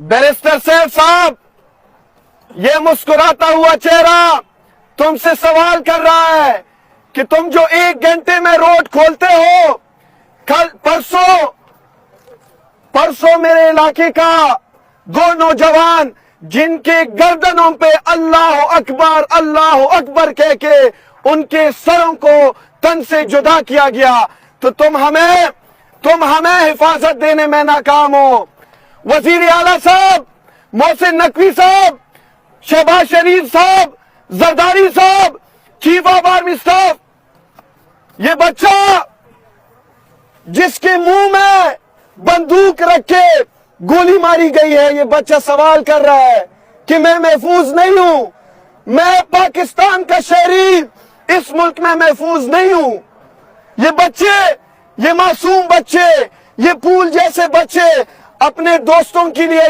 Barrister Saif साहब, ये मुस्कुराता हुआ चेहरा तुमसे सवाल कर रहा है कि तुम जो 1 घंटे में रोड खोलते हो, कल परसों मेरे इलाके का 2 नौजवान जिनके गर्दनों पे अल्लाह अकबर कह के उनके सरों को तन से जुदा किया गया, तो तुम हमें हिफाजत देने में नाकाम हो। वजीर आला साहब, मोहसिन नकवी साहब, शहबाज शरीफ साहब, जरदारी साहब, चीफ ऑफ आर्मी स्टाफ, ये बच्चा जिसके मुंह में बंदूक रख के गोली मारी गई है, ये बच्चा सवाल कर रहा है कि मैं महफूज नहीं हूं, मैं पाकिस्तान का शहरी इस मुल्क में महफूज नहीं हूं। ये बच्चे, ये मासूम बच्चे, ये फूल जैसे बच्चे अपने दोस्तों के लिए